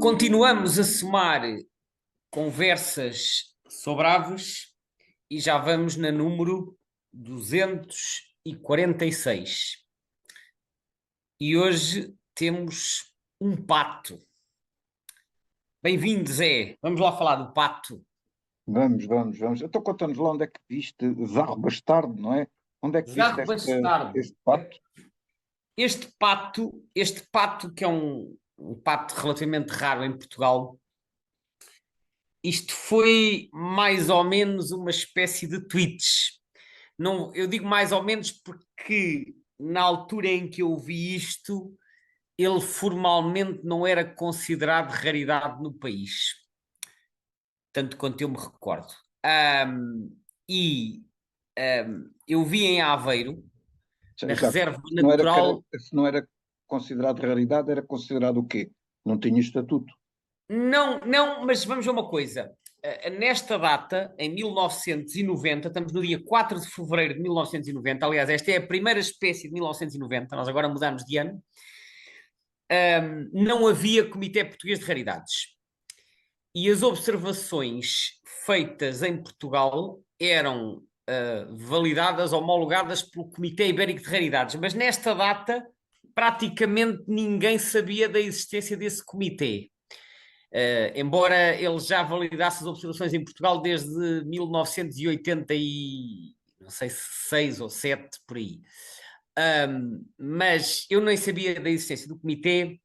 Continuamos a somar conversas sobre aves e já vamos na número 246. E hoje temos um pato. Bem-vindo, Zé. Vamos lá falar do pato. Vamos. Então conta-nos lá onde é que viste Zarro Bastardo, não é? Onde é que viste Zarro bastardo. este pato? Este pato que é um pato relativamente raro em Portugal, isto foi mais ou menos uma espécie de tweets. Não, eu digo mais ou menos porque na altura em que eu vi isto, ele formalmente não era considerado raridade no país, tanto quanto eu me recordo. Ahm, eu vi em Aveiro, na Exato. reserva Se não era, natural. se não era considerado raridade, era considerado o quê? Não tinha estatuto. Não, não, mas vamos ver uma coisa. Nesta data, em 1990, estamos no dia 4 de fevereiro de 1990, aliás, esta é a primeira espécie de 1990, nós agora mudamos de ano, não havia Comitê Português de Raridades. E as observações feitas em Portugal eram validadas, homologadas pelo Comitê Ibérico de Raridades, mas nesta data praticamente ninguém sabia da existência desse comitê. Embora ele já validasse as observações em Portugal desde 1980 e não sei se 6 ou 7 por aí. Mas eu nem sabia da existência do comitê.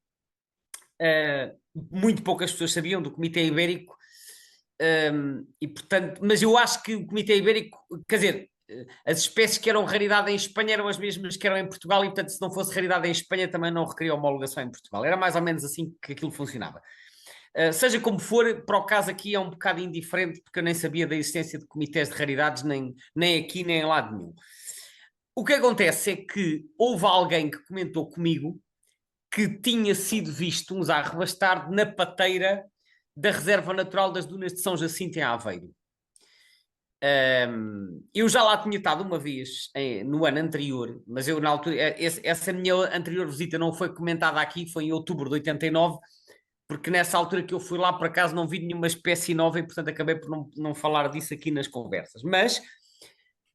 Muito poucas pessoas sabiam do Comitê Ibérico. E portanto, mas eu acho que o Comitê Ibérico, quer dizer, as espécies que eram raridade em Espanha eram as mesmas que eram em Portugal, e portanto, se não fosse raridade em Espanha, também não requeria homologação em Portugal. Era mais ou menos assim que aquilo funcionava. Seja como for, para o caso aqui é um bocado indiferente, porque eu nem sabia da existência de comitês de raridades, nem aqui, nem em lado nenhum. O que acontece é que houve alguém que comentou comigo que tinha sido visto um zarro bastardo na pateira da Reserva Natural das Dunas de São Jacinto, em Aveiro. Eu já lá tinha estado uma vez no ano anterior, mas eu na altura, essa minha anterior visita não foi comentada aqui, foi em outubro de 89, porque nessa altura que eu fui lá, por acaso, não vi nenhuma espécie nova e, portanto, acabei por não falar disso aqui nas conversas. Mas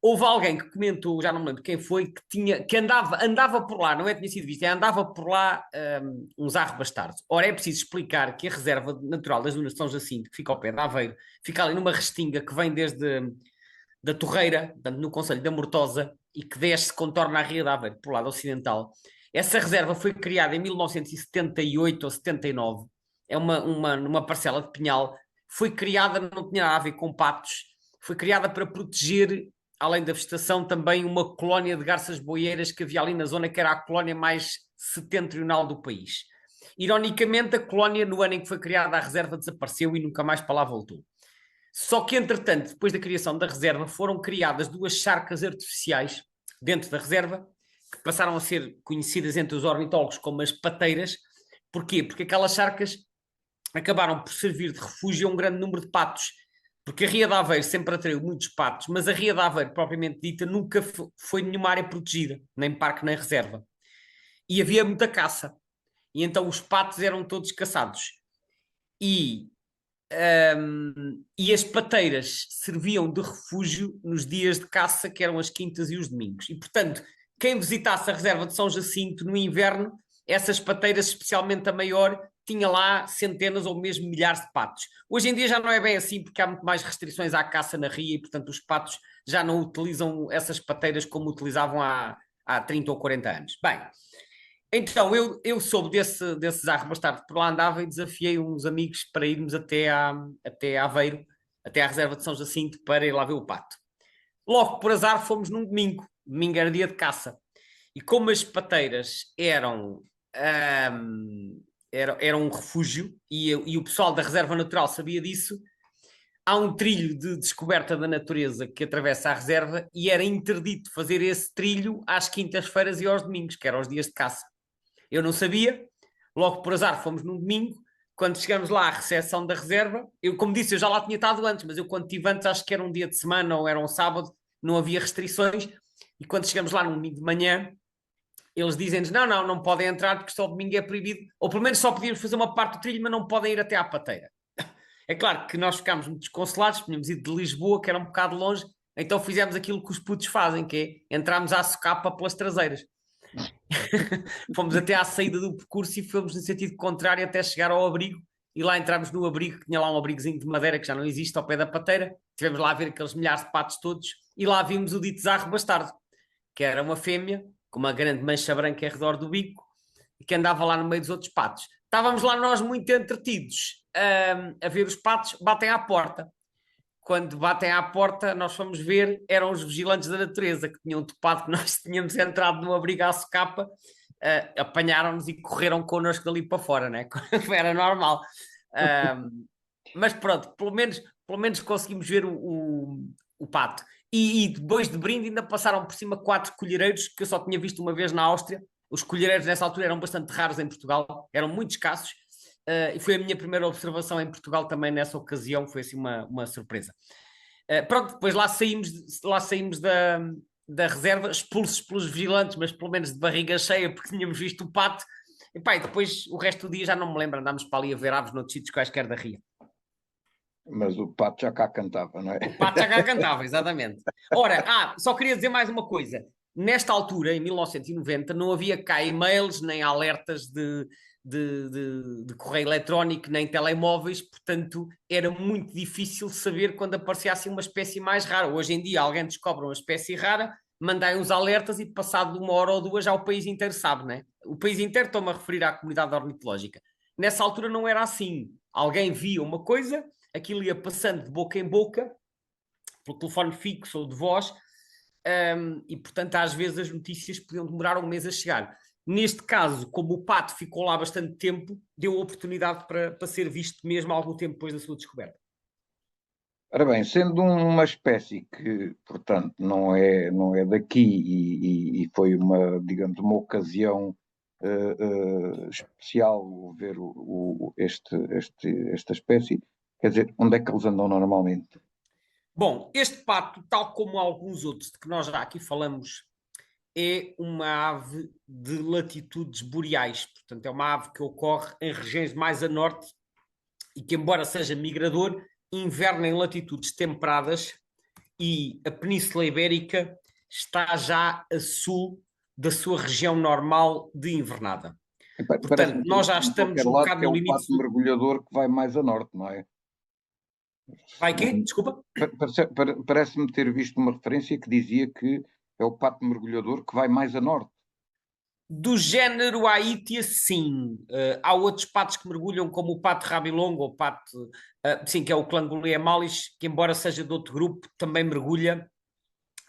houve alguém que comentou, já não me lembro quem foi, que andava por lá, não é tinha sido visto, andava por lá um zarro bastardo. Ora, é preciso explicar que a Reserva Natural das Dunas de São Jacinto, que fica ao pé de Aveiro, fica ali numa restinga que vem desde da Torreira, portanto, no concelho da Mortosa, e que desce, contorna a Ria de Aveiro, por lado ocidental. Essa reserva foi criada em 1978 ou 79, é uma parcela de Pinhal, foi criada, não tinha nada a ver com patos, foi criada para proteger, além da vegetação, também uma colónia de garças boieiras que havia ali na zona, que era a colónia mais setentrional do país. Ironicamente, a colónia, no ano em que foi criada a reserva, desapareceu e nunca mais para lá voltou. Só que, entretanto, depois da criação da reserva, foram criadas duas charcas artificiais dentro da reserva, que passaram a ser conhecidas entre os ornitólogos como as pateiras. Porquê? Porque aquelas charcas acabaram por servir de refúgio a um grande número de patos. Porque a Ria de Aveiro sempre atraiu muitos patos, mas a Ria de Aveiro, propriamente dita, nunca foi nenhuma área protegida, nem parque, nem reserva. E havia muita caça. E então os patos eram todos caçados. E as pateiras serviam de refúgio nos dias de caça, que eram as quintas e os domingos. E, portanto, quem visitasse a reserva de São Jacinto no inverno, essas pateiras, especialmente a maior, tinha lá centenas ou mesmo milhares de patos. Hoje em dia já não é bem assim, porque há muito mais restrições à caça na ria e, portanto, os patos já não utilizam essas pateiras como utilizavam há 30 ou 40 anos. Bem, então, eu soube desse Zarro Bastardo que por lá andava e desafiei uns amigos para irmos até Aveiro, até à reserva de São Jacinto, para ir lá ver o pato. Logo, por azar, fomos num domingo. Domingo era dia de caça. E como as pateiras eram um refúgio e o pessoal da Reserva Natural sabia disso, há um trilho de descoberta da natureza que atravessa a reserva e era interdito fazer esse trilho às quintas-feiras e aos domingos, que eram os dias de caça. Eu não sabia, logo por azar fomos num domingo, quando chegamos lá à recepção da reserva, eu, como disse, eu já lá tinha estado antes, mas eu quando estive antes, acho que era um dia de semana ou era um sábado, não havia restrições, e quando chegamos lá num domingo de manhã, eles dizem-nos, não podem entrar porque só domingo é proibido, ou pelo menos só podíamos fazer uma parte do trilho, mas não podem ir até à pateira. É claro que nós ficámos muito desconsolados, tínhamos ido de Lisboa, que era um bocado longe, então fizemos aquilo que os putos fazem, que é entrarmos à socapa pelas traseiras. Fomos até à saída do percurso e fomos no sentido contrário até chegar ao abrigo, e lá entramos no abrigo, que tinha lá um abrigozinho de madeira que já não existe ao pé da pateira, tivemos lá a ver aqueles milhares de patos todos, e lá vimos o dito zarro bastardo, que era uma fêmea, com uma grande mancha branca ao redor do bico, e que andava lá no meio dos outros patos. Estávamos lá nós muito entretidos a ver os patos, batem à porta. Quando batem à porta, nós fomos ver, eram os vigilantes da natureza que tinham topado que nós tínhamos entrado no abrigo à socapa, apanharam-nos e correram connosco dali para fora, né? Era normal. Mas pronto, pelo menos conseguimos ver o pato. E depois de brinde ainda passaram por cima 4 colhereiros que eu só tinha visto uma vez na Áustria. Os colhereiros nessa altura eram bastante raros em Portugal, eram muito escassos. E foi a minha primeira observação em Portugal também nessa ocasião, foi assim uma surpresa. Pronto, depois lá saímos da reserva, expulsos pelos vigilantes, mas pelo menos de barriga cheia, porque tínhamos visto o pato. E pá, e depois o resto do dia já não me lembro, andámos para ali a ver aves noutros sítios quaisquer da Ria. Mas o pato já cá cantava, não é? O pato já cá cantava, exatamente. Ora, só queria dizer mais uma coisa. Nesta altura, em 1990, não havia cá e-mails, nem alertas de correio eletrónico, nem telemóveis, portanto, era muito difícil saber quando aparecia assim uma espécie mais rara. Hoje em dia, alguém descobre uma espécie rara, mandai uns alertas e passado uma hora ou duas já o país inteiro sabe, né? O país inteiro, estou-me a referir à comunidade ornitológica. Nessa altura não era assim. Alguém via uma coisa, aquilo ia passando de boca em boca, pelo telefone fixo ou de voz, e portanto às vezes as notícias podiam demorar um mês a chegar. Neste caso, como o pato ficou lá bastante tempo, deu oportunidade para ser visto mesmo algum tempo depois da sua descoberta. Ora bem, sendo uma espécie que, portanto, não é daqui e foi digamos, uma ocasião especial ver esta espécie, quer dizer, onde é que eles andam normalmente? Bom, este pato, tal como alguns outros de que nós já aqui falamos, é uma ave de latitudes boreais, portanto é uma ave que ocorre em regiões mais a norte e que, embora seja migrador, inverna em latitudes temperadas, e a Península Ibérica está já a sul da sua região normal de invernada. Portanto, Parece-me que nós já em estamos qualquer um lado bocado que é no o limite. pato mergulhador que vai mais a norte, não é? Vai quê? Desculpa? Parece-me ter visto uma referência que dizia que é o pato mergulhador que vai mais a norte. Do género Aitia, sim. Há outros patos que mergulham, como o pato rabilongo, ou o pato, sim, que é o Clangulia malis, que embora seja de outro grupo, também mergulha,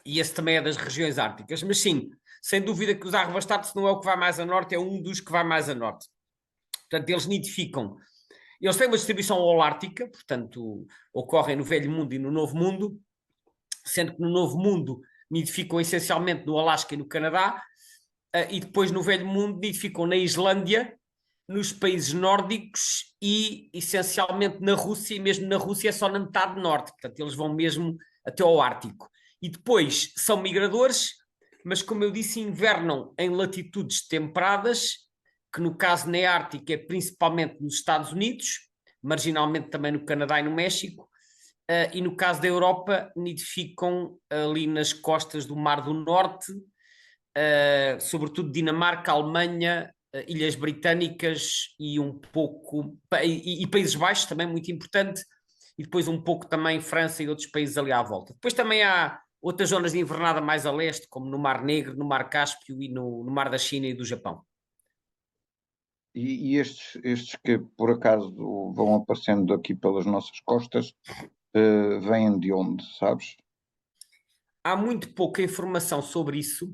e esse também é das regiões árticas. Mas sim, sem dúvida que os arrebastardos não é o que vai mais a norte, é um dos que vai mais a norte. Portanto, eles nidificam. Eles têm uma distribuição holártica, portanto, ocorrem no Velho Mundo e no Novo Mundo, sendo que no Novo Mundo nidificam essencialmente no Alasca e no Canadá, e depois no Velho Mundo nidificam na Islândia, nos países nórdicos e essencialmente na Rússia, e mesmo na Rússia é só na metade norte, portanto eles vão mesmo até ao Ártico. E depois são migradores, mas como eu disse, invernam em latitudes temperadas, que no caso na Ártica é principalmente nos Estados Unidos, marginalmente também no Canadá e no México, e no caso da Europa nidificam ali nas costas do Mar do Norte, sobretudo Dinamarca, Alemanha, Ilhas Britânicas e um pouco e Países Baixos também muito importante, e depois um pouco também França e outros países ali à volta. Depois também há outras zonas de invernada mais a leste, como no Mar Negro, no Mar Cáspio e no Mar da China e do Japão. E estes que por acaso vão aparecendo aqui pelas nossas costas, vêm de onde, sabes? Há muito pouca informação sobre isso.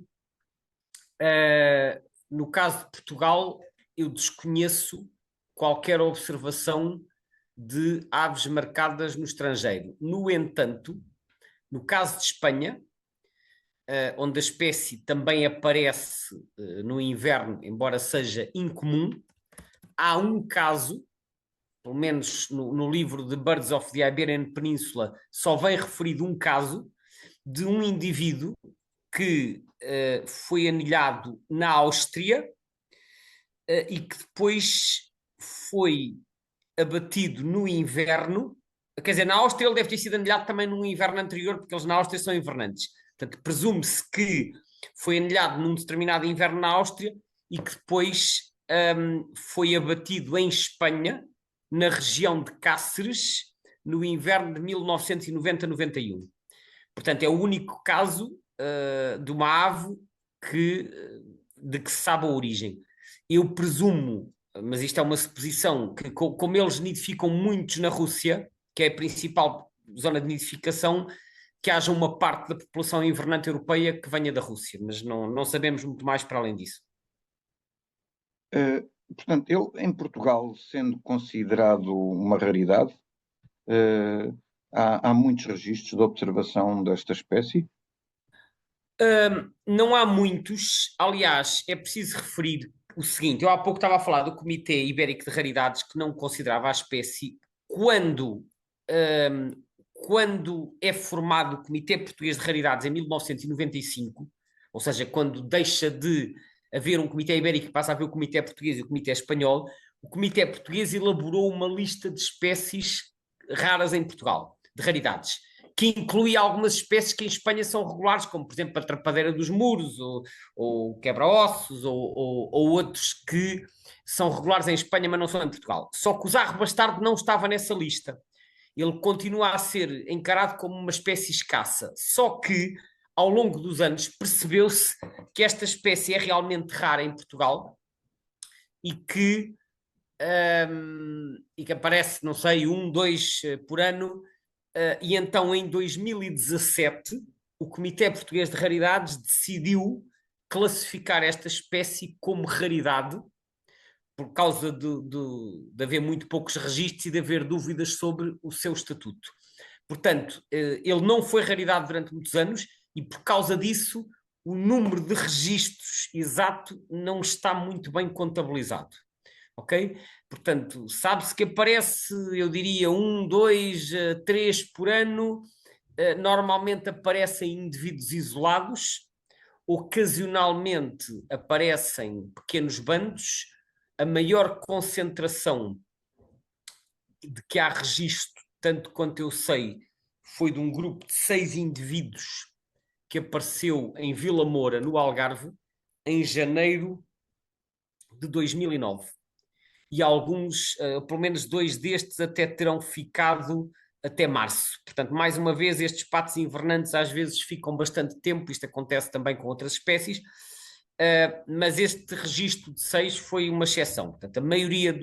No caso de Portugal, eu desconheço qualquer observação de aves marcadas no estrangeiro. No entanto, no caso de Espanha, onde a espécie também aparece no inverno, embora seja incomum, há um caso, pelo menos no livro de Birds of the Iberian Peninsula, só vem referido um caso de um indivíduo que foi anilhado na Áustria e que depois foi abatido no inverno. Quer dizer, na Áustria ele deve ter sido anilhado também no inverno anterior, porque eles na Áustria são invernantes. Portanto, presume-se que foi anilhado num determinado inverno na Áustria e que depois foi abatido em Espanha, na região de Cáceres, no inverno de 1990-91. Portanto, é o único caso de uma ave de que se sabe a origem. Eu presumo, mas isto é uma suposição, que como eles nidificam muitos na Rússia, que é a principal zona de nidificação, que haja uma parte da população invernante europeia que venha da Rússia, mas não sabemos muito mais para além disso. Portanto, ele em Portugal, sendo considerado uma raridade, há muitos registros de observação desta espécie? Não há muitos. Aliás, é preciso referir o seguinte: eu há pouco estava a falar do Comitê Ibérico de Raridades, que não considerava a espécie. Quando é formado o Comitê Português de Raridades em 1995, ou seja, quando deixa de haver um Comitê Ibérico e passa a haver o Comitê Português e o Comitê Espanhol, o Comitê Português elaborou uma lista de espécies raras em Portugal, de raridades, que inclui algumas espécies que em Espanha são regulares, como por exemplo a trapadeira dos muros, ou quebra-ossos, ou outros que são regulares em Espanha, mas não são em Portugal. Só que o zarro bastardo não estava nessa lista. Ele continua a ser encarado como uma espécie escassa. Só que, ao longo dos anos, percebeu-se que esta espécie é realmente rara em Portugal e que aparece, não sei, 1, 2 por ano. E então, em 2017, o Comitê Português de Raridades decidiu classificar esta espécie como raridade, por causa de haver muito poucos registros e de haver dúvidas sobre o seu estatuto. Portanto, ele não foi raridade durante muitos anos e, por causa disso, o número de registros exato não está muito bem contabilizado. Ok? Portanto, sabe-se que aparece, eu diria, 1, 2, 3 por ano. Normalmente aparecem indivíduos isolados, ocasionalmente aparecem pequenos bandos. A maior concentração de que há registro, tanto quanto eu sei, foi de um grupo de 6 indivíduos que apareceu em Vila Moura, no Algarve, em janeiro de 2009. E alguns, pelo menos 2 destes, até terão ficado até março. Portanto, mais uma vez, estes patos invernantes às vezes ficam bastante tempo, isto acontece também com outras espécies, mas este registro de 6 foi uma exceção. Portanto, a maioria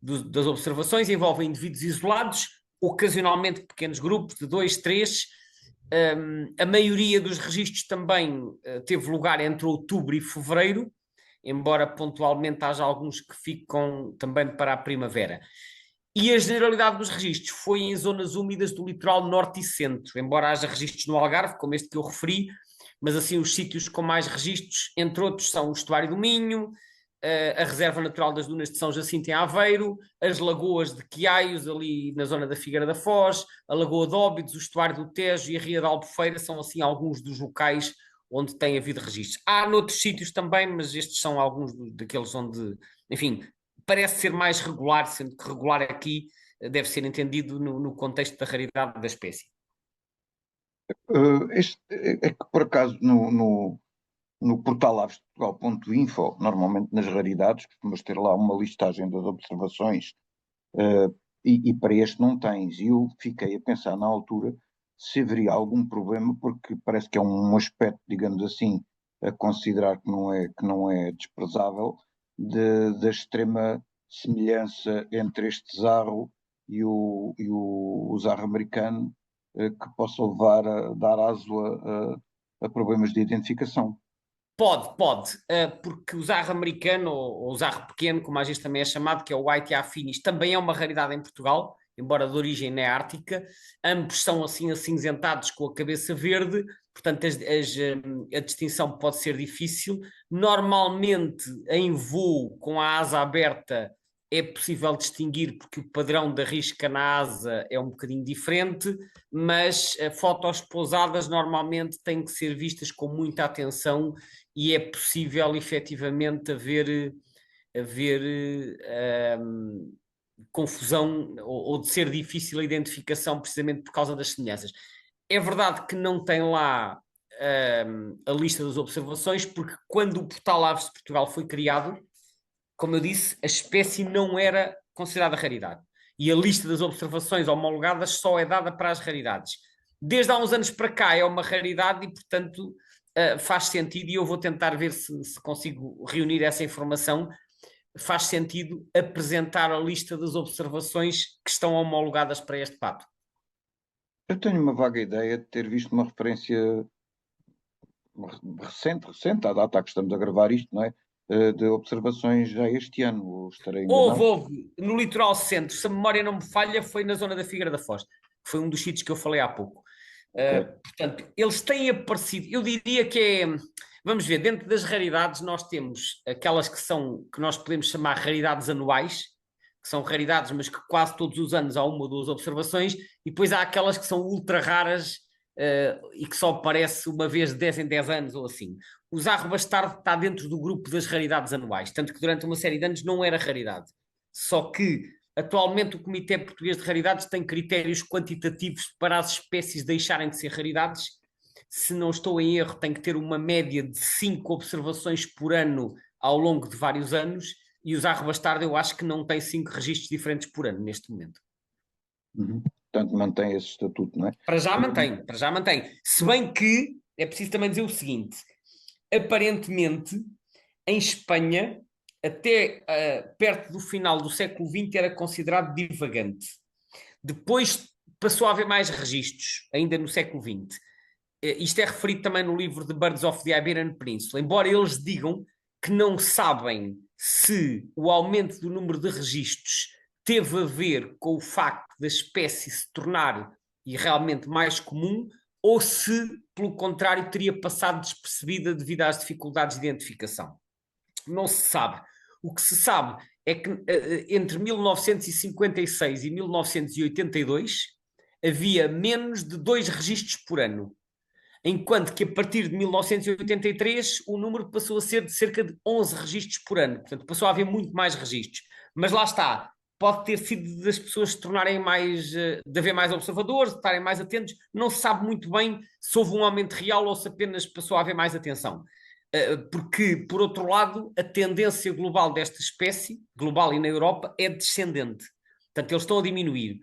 das observações envolvem indivíduos isolados, ocasionalmente pequenos grupos de 2, 3. A maioria dos registros também teve lugar entre outubro e fevereiro, embora pontualmente haja alguns que ficam também para a primavera. E a generalidade dos registros foi em zonas úmidas do litoral norte e centro, embora haja registros no Algarve, como este que eu referi, mas assim os sítios com mais registros, entre outros, são o Estuário do Minho, a Reserva Natural das Dunas de São Jacinto em Aveiro, as lagoas de Quiaios, ali na zona da Figueira da Foz, a Lagoa de Óbidos, o Estuário do Tejo e a Ria da Albufeira são assim alguns dos locais onde tem havido registros. Há noutros sítios também, mas estes são alguns daqueles onde, enfim, parece ser mais regular, sendo que regular aqui deve ser entendido no contexto da raridade da espécie. É que, por acaso, no portal avesportugal.info, normalmente nas raridades, costumas ter lá uma listagem das observações, e para este não tens. E eu fiquei a pensar na altura se haveria algum problema, porque parece que é um aspecto, digamos assim, a considerar que não é desprezável, da extrema semelhança entre este zarro e o zarro americano, que possa levar a dar aso a problemas de identificação. Pode, porque o zarro americano, ou o zarro pequeno, como às vezes também é chamado, que é o White affinis, também é uma raridade em Portugal, embora de origem na Ártica. Ambos são assim acinzentados com a cabeça verde, portanto a distinção pode ser difícil. Normalmente, em voo, com a asa aberta, é possível distinguir porque o padrão da risca na asa é um bocadinho diferente, mas fotos pousadas normalmente têm que ser vistas com muita atenção e é possível efetivamente haver confusão ou de ser difícil a identificação precisamente por causa das semelhanças. É verdade que não tem lá a lista das observações, porque quando o Portal Aves de Portugal foi criado, como eu disse, a espécie não era considerada raridade. E a lista das observações homologadas só é dada para as raridades. Desde há uns anos para cá é uma raridade e, portanto, faz sentido, e eu vou tentar ver se consigo reunir essa informação, faz sentido apresentar a lista das observações que estão homologadas para este pato. Eu tenho uma vaga ideia de ter visto uma referência recente, à data que estamos a gravar isto, não é? De observações já este ano, estarei enganado. Houve, no litoral centro, se a memória não me falha, foi na zona da Figueira da Foz, que foi um dos sítios que eu falei há pouco. Okay. Portanto, eles têm aparecido, eu diria que é, vamos ver, dentro das raridades nós temos aquelas que nós podemos chamar raridades anuais, que são raridades, mas que quase todos os anos há uma ou duas observações, e depois há aquelas que são ultra raras e que só aparece uma vez de 10 em 10 anos ou assim. O Zarro Bastardo está dentro do grupo das raridades anuais, tanto que durante uma série de anos não era raridade. Só que atualmente o Comitê Português de Raridades tem critérios quantitativos para as espécies deixarem de ser raridades. Se não estou em erro, tem que ter uma média de 5 observações por ano ao longo de vários anos, e o Zarro Bastardo eu acho que não tem 5 registros diferentes por ano neste momento. Uhum. Portanto, mantém esse estatuto, não é? Para já mantém, para já mantém. Se bem que é preciso também dizer o seguinte: aparentemente, em Espanha, até perto do final do século XX, era considerado divagante. Depois passou a haver mais registros, ainda no século XX. Isto é referido também no livro de Birds of the Iberian Peninsula, embora eles digam que não sabem se o aumento do número de registros teve a ver com o facto da espécie se tornar e realmente mais comum, ou se, pelo contrário, teria passado despercebida devido às dificuldades de identificação. Não se sabe. O que se sabe é que entre 1956 e 1982 havia menos de 2 registros por ano, enquanto que a partir de 1983 o número passou a ser de cerca de 11 registros por ano. Portanto, passou a haver muito mais registros. Mas lá está, pode ter sido das pessoas se tornarem mais, de haver mais observadores, de estarem mais atentos. Não se sabe muito bem se houve um aumento real ou se apenas passou a haver mais atenção. Porque, por outro lado, a tendência global desta espécie, global e na Europa, é descendente. Portanto, eles estão a diminuir.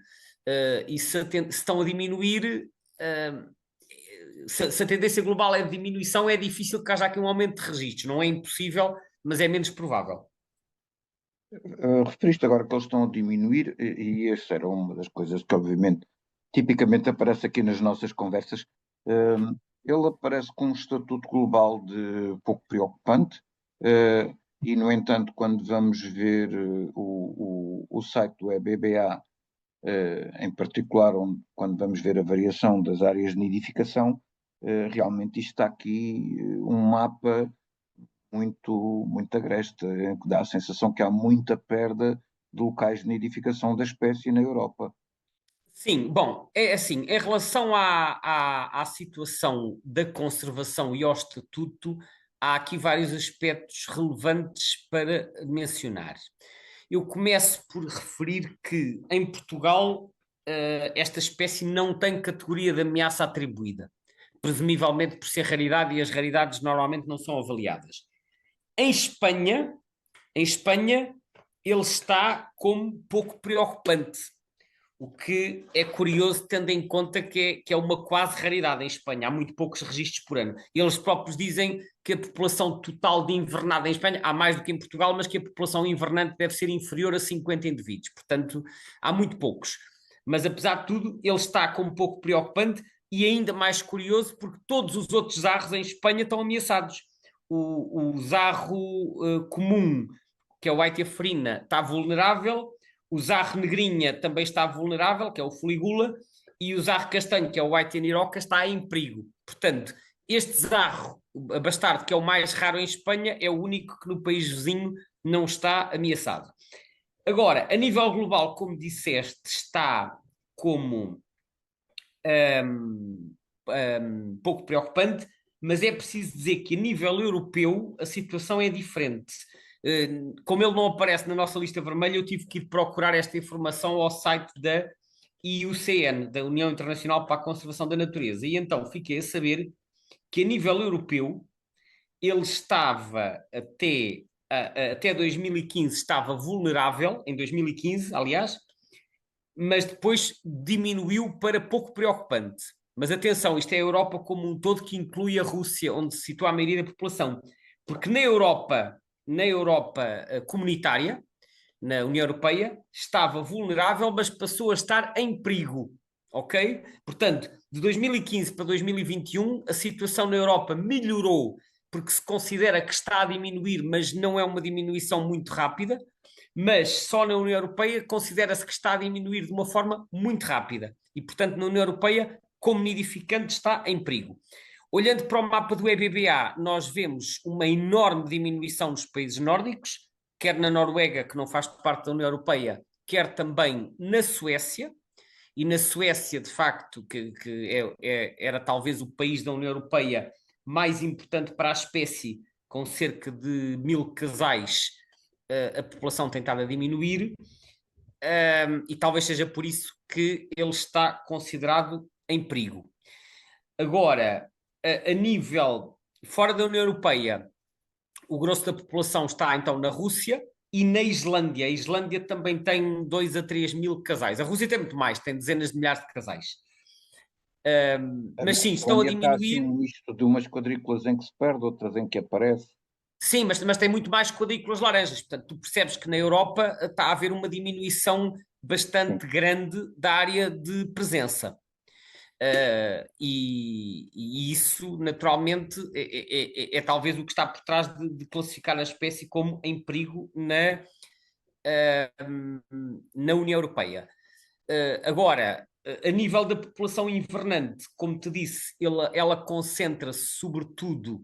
E se estão a diminuir, se a tendência global é de diminuição, é difícil que haja aqui um aumento de registros. Não é impossível, mas é menos provável. Referiste agora que eles estão a diminuir, e essa era uma das coisas que, obviamente, tipicamente aparece aqui nas nossas conversas. Ele aparece com um estatuto global de pouco preocupante, e, no entanto, quando vamos ver o site do EBBA, em particular, quando vamos ver a variação das áreas de nidificação, realmente isto está aqui um mapa muito agreste, que dá a sensação que há muita perda de locais de nidificação da espécie na Europa. Sim, bom, é assim, em relação à situação da conservação e ao estatuto, há aqui vários aspectos relevantes para mencionar. Eu começo por referir que, em Portugal, esta espécie não tem categoria de ameaça atribuída, presumivelmente por ser raridade, e as raridades normalmente não são avaliadas. Em Espanha, ele está como pouco preocupante, o que é curioso tendo em conta que é uma quase raridade em Espanha. Há muito poucos registros por ano. Eles próprios dizem que a população total de invernada em Espanha, há mais do que em Portugal, mas que a população invernante deve ser inferior a 50 indivíduos. Portanto, há muito poucos. Mas, apesar de tudo, ele está como pouco preocupante e ainda mais curioso porque todos os outros zarros em Espanha estão ameaçados. O zarro comum, que é o Aitiaferina, está vulnerável. O zarro negrinha também está vulnerável, que é o Fuligula, e o zarro castanho, que é o Aitianiroca, está em perigo. Portanto, este zarro bastardo, que é o mais raro em Espanha, é o único que no país vizinho não está ameaçado. Agora, a nível global, como disseste, está como pouco preocupante, mas é preciso dizer que a nível europeu a situação é diferente. Como ele não aparece na nossa lista vermelha, eu tive que ir procurar esta informação ao site da IUCN, da União Internacional para a Conservação da Natureza, e então fiquei a saber que a nível europeu ele estava até 2015 estava vulnerável, em 2015, aliás, mas depois diminuiu para pouco preocupante. Mas atenção, isto é a Europa como um todo, que inclui a Rússia, onde se situa a maioria da população. Porque na Europa comunitária, na União Europeia, estava vulnerável, mas passou a estar em perigo. Ok? Portanto, de 2015 para 2021, a situação na Europa melhorou, porque se considera que está a diminuir, mas não é uma diminuição muito rápida, mas só na União Europeia considera-se que está a diminuir de uma forma muito rápida. E, portanto, na União Europeia, como nidificante, está em perigo. Olhando para o mapa do EBBA, nós vemos uma enorme diminuição nos países nórdicos, quer na Noruega, que não faz parte da União Europeia, quer também na Suécia. E na Suécia, de facto, que era talvez o país da União Europeia mais importante para a espécie, com cerca de 1000 casais, a população tem estado a diminuir, e talvez seja por isso que ele está considerado em perigo. Agora, a nível fora da União Europeia, o grosso da população está então na Rússia e na Islândia. A Islândia também tem 2 a 3 mil casais. A Rússia tem muito mais, tem dezenas de milhares de casais. Mas sim, estão a Islândia está assim diminuir. um misto de umas quadrículas em que se perde, outras em que aparece. Sim, mas tem muito mais quadrículas laranjas. Portanto, tu percebes que na Europa está a haver uma diminuição Sim. bastante grande da área de presença. E isso, naturalmente, é talvez o que está por trás de classificar a espécie como em perigo na União Europeia. Agora, a nível da população invernante, como te disse, ela concentra-se sobretudo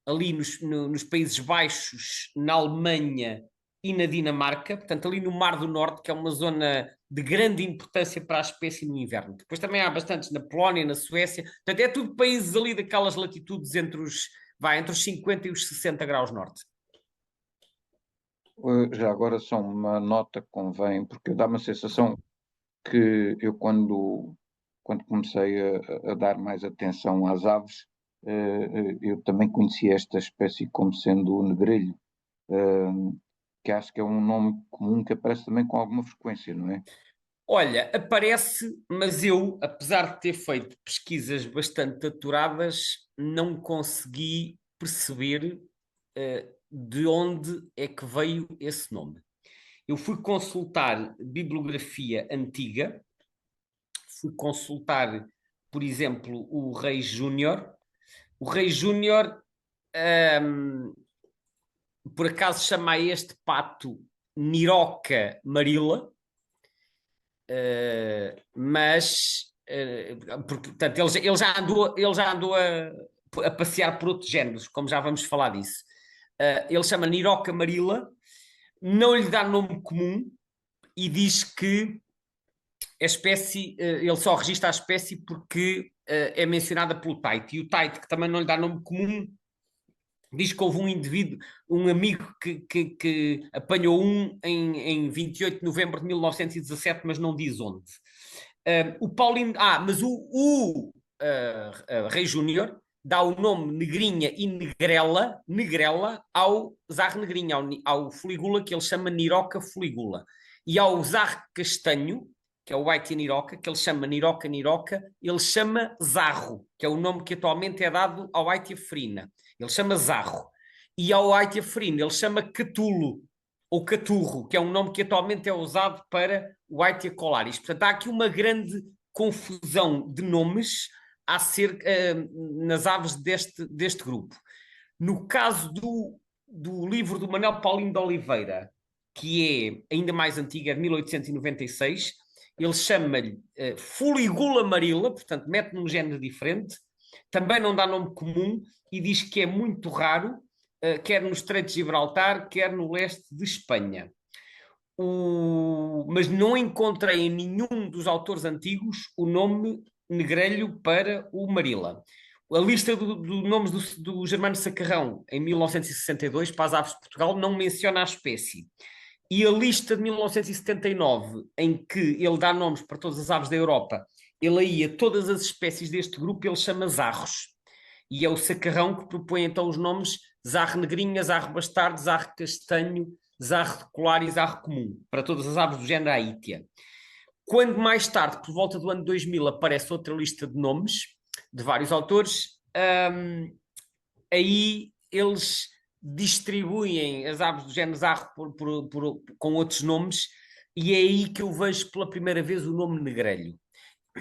ali nos Países Baixos, na Alemanha e na Dinamarca, portanto, ali no Mar do Norte, que é uma zona de grande importância para a espécie no inverno. Depois também há bastantes na Polónia, na Suécia, portanto, é tudo países ali daquelas latitudes entre os 50 e os 60 graus norte. Já agora só uma nota que convém, porque dá uma sensação que eu quando comecei a dar mais atenção às aves, eu também conhecia esta espécie como sendo o negrelho, que acho que é um nome comum que aparece também com alguma frequência, não é? Olha, aparece, mas eu, apesar de ter feito pesquisas bastante aturadas, não consegui perceber de onde é que veio esse nome. Eu fui consultar bibliografia antiga, fui consultar, por exemplo, o Rei Júnior. O Rei Júnior, um, por acaso, chama este pato Niroca marila, mas portanto, ele já andou a passear por outros géneros, como já vamos falar disso. Ele chama Niroca marila, não lhe dá nome comum e diz que a espécie, ele só registra a espécie porque é mencionada pelo Taite. E o Taite, que também não lhe dá nome comum, diz que houve um indivíduo, um amigo que apanhou em 28 de novembro de 1917, mas não diz onde. O Paulino. Mas o Rei Júnior dá o nome Negrinha e Negrela ao Zar Negrinha, ao Fuligula, que ele chama Niroca Fuligula. E ao Zar Castanho, que é o White Niroca, que ele chama Niroca, ele chama Zarro, que é o nome que atualmente é dado ao White Frina. Ele chama Zarro. E ao White Frina ele chama Catulo, ou Caturro, que é um nome que atualmente é usado para White Colaris. Portanto, há aqui uma grande confusão de nomes nas aves deste grupo. No caso do livro do Manuel Paulino de Oliveira, que é ainda mais antigo, é de 1896, ele chama-lhe Fuligula amarila, portanto, mete num género diferente, também não dá nome comum e diz que é muito raro, quer no Estreito de Gibraltar, quer no leste de Espanha. mas não encontrei em nenhum dos autores antigos o nome negrelho para o marila. A lista do nomes do Germano Sacarrão, em 1962, para as aves de Portugal, não menciona a espécie. E a lista de 1979, em que ele dá nomes para todas as aves da Europa, ele aí, a todas as espécies deste grupo, ele chama zarros. E é o Sacarrão que propõe então os nomes zarro negrinha, zarro bastardo, zarro castanho, zarro decolar e zarro comum, para todas as aves do género Aítia. Quando mais tarde, por volta do ano 2000, aparece outra lista de nomes de vários autores, aí eles distribuem as aves do género zarro com outros nomes, e é aí que eu vejo pela primeira vez o nome negrelho.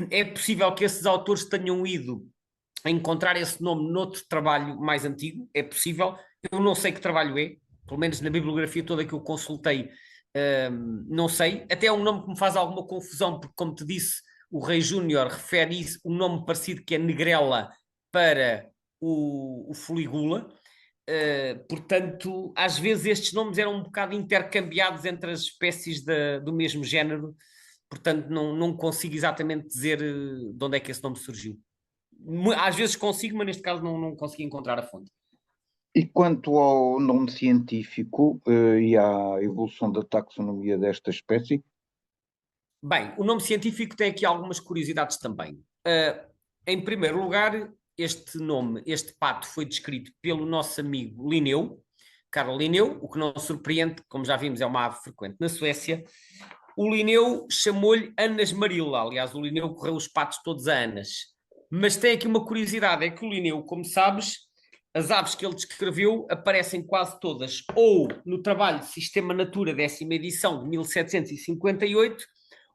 É possível que esses autores tenham ido a encontrar esse nome noutro trabalho mais antigo, é possível. Eu não sei que trabalho é, pelo menos na bibliografia toda que eu consultei, não sei. Até é um nome que me faz alguma confusão, porque, como te disse, o Rei Júnior refere um nome parecido que é Negrela para o Fuligula. Portanto, às vezes estes nomes eram um bocado intercambiados entre as espécies do mesmo género, portanto não consigo exatamente dizer de onde é que esse nome surgiu. Às vezes consigo, mas neste caso não consegui encontrar a fonte. E quanto ao nome científico e à evolução da taxonomia desta espécie? Bem, o nome científico tem aqui algumas curiosidades também. Em primeiro lugar, este nome, este pato, foi descrito pelo nosso amigo Linneu, Carl Linneu, o que não surpreende, como já vimos, é uma ave frequente na Suécia. O Linneu chamou-lhe Anas Marila. Aliás, o Linneu correu os patos todos a Anas. Mas tem aqui uma curiosidade, é que o Linneu, como sabes, as aves que ele descreveu aparecem quase todas ou no trabalho de Sistema Natura, 10ª edição, de 1758,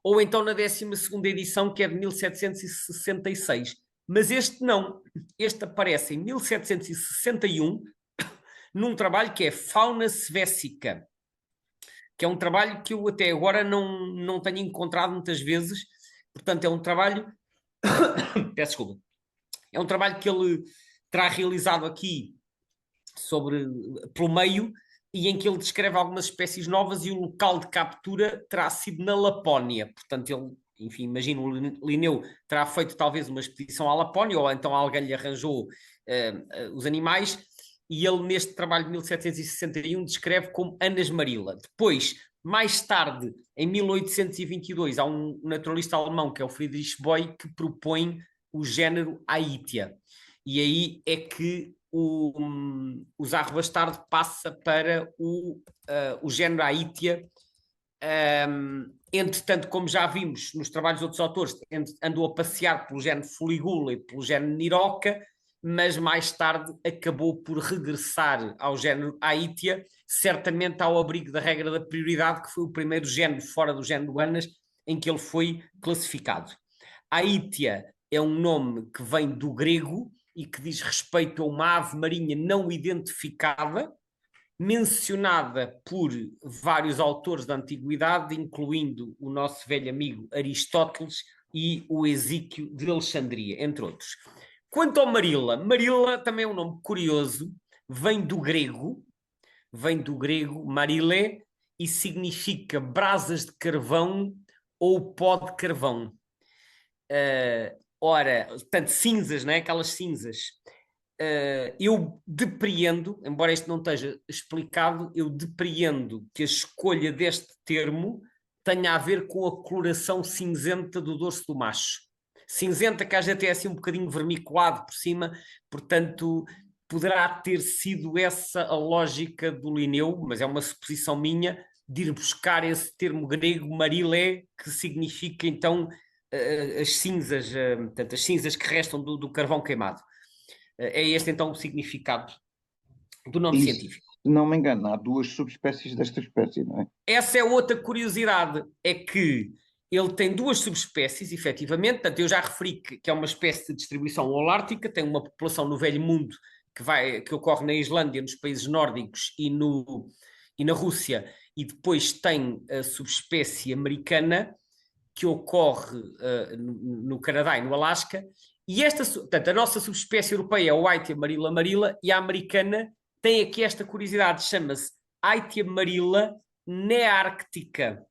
ou então na 12ª edição, que é de 1766. Mas este não. Este aparece em 1761, num trabalho que é Fauna Svésica, que é um trabalho que eu até agora não tenho encontrado muitas vezes. Portanto, é um trabalho... Peço desculpa. É um trabalho que ele terá realizado aqui pelo meio, e em que ele descreve algumas espécies novas, e o local de captura terá sido na Lapónia. Portanto, ele, enfim, imagino, o Linneu terá feito talvez uma expedição à Lapónia, ou então alguém lhe arranjou os animais, e ele neste trabalho de 1761 descreve como Anas Marila. Depois, mais tarde, em 1822, há um naturalista alemão, que é o Friedrich Boy, que propõe o género Aítia. E aí é que o zarro bastardo passa para o género Aítia. Entretanto, como já vimos nos trabalhos de outros autores, andou a passear pelo género Fuligula e pelo género Niroca, mas mais tarde acabou por regressar ao género Aítia, certamente ao abrigo da regra da prioridade, que foi o primeiro género fora do género Anas em que ele foi classificado. Aítia é um nome que vem do grego e que diz respeito a uma ave marinha não identificada, mencionada por vários autores da antiguidade, incluindo o nosso velho amigo Aristóteles e o Esíquio de Alexandria, entre outros. Quanto ao Marila, Marila também é um nome curioso, vem do grego marilé, e significa brasas de carvão ou pó de carvão. Ora, portanto, cinzas, né? Aquelas cinzas. Eu depreendo, embora isto não esteja explicado, eu depreendo que a escolha deste termo tenha a ver com a coloração cinzenta do dorso do macho. Cinzenta que às vezes é assim um bocadinho vermiculado por cima, portanto poderá ter sido essa a lógica do Linneu, mas é uma suposição minha, de ir buscar esse termo grego marilé, que significa então as cinzas, portanto, as cinzas que restam do carvão queimado. É este então o significado do nome científico. Se não me engano, há duas subespécies desta espécie, não é? Essa é outra curiosidade, é que ele tem duas subespécies, efetivamente. Portanto, eu já referi que é uma espécie de distribuição holártica, tem uma população no Velho Mundo que ocorre na Islândia, nos países nórdicos e na Rússia, e depois tem a subespécie americana, que ocorre no Canadá e no Alasca. E portanto, a nossa subespécie europeia é o Aetia marila marila, e a americana tem aqui esta curiosidade, chama-se Aetia marila neártica.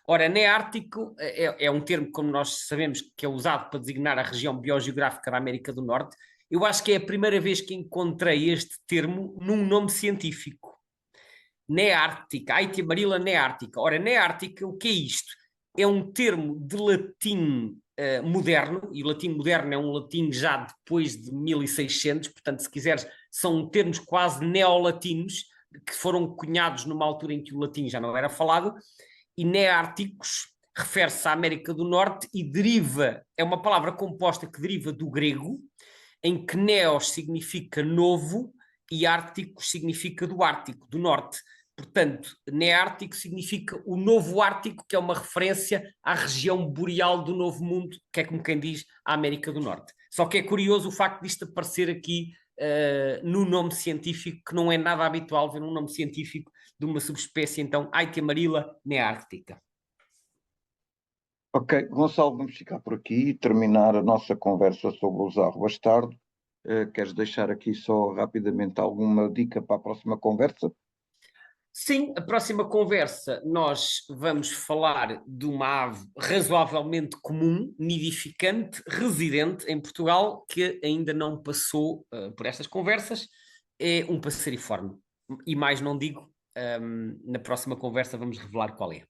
Ora, neártico é um termo, como nós sabemos, que é usado para designar a região biogeográfica da América do Norte. Eu acho que é a primeira vez que encontrei este termo num nome científico. Neártica, Haiti amarela neártica. Ora, neártica, o que é isto? É um termo de latim moderno, e o latim moderno é um latim já depois de 1600, portanto, se quiseres, são termos quase neolatinos, que foram cunhados numa altura em que o latim já não era falado, e neárticos refere-se à América do Norte e deriva, é uma palavra composta que deriva do grego, em que neos significa novo e árticos significa do Ártico, do Norte. Portanto, neártico significa o novo Ártico, que é uma referência à região boreal do Novo Mundo, que é como quem diz a América do Norte. Só que é curioso o facto disto aparecer aqui no nome científico, que não é nada habitual ver um nome científico de uma subespécie, então, Haiti amarela neártica. Ok, Gonçalo, vamos ficar por aqui e terminar a nossa conversa sobre o Zarro Bastardo. Queres deixar aqui só rapidamente alguma dica para a próxima conversa? Sim, a próxima conversa nós vamos falar de uma ave razoavelmente comum, nidificante, residente em Portugal, que ainda não passou por estas conversas, é um passeriforme. E mais não digo, na próxima conversa vamos revelar qual é.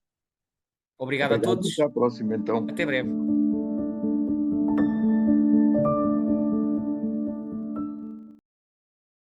Obrigado a Obrigado, até todos, à próxima então. até breve.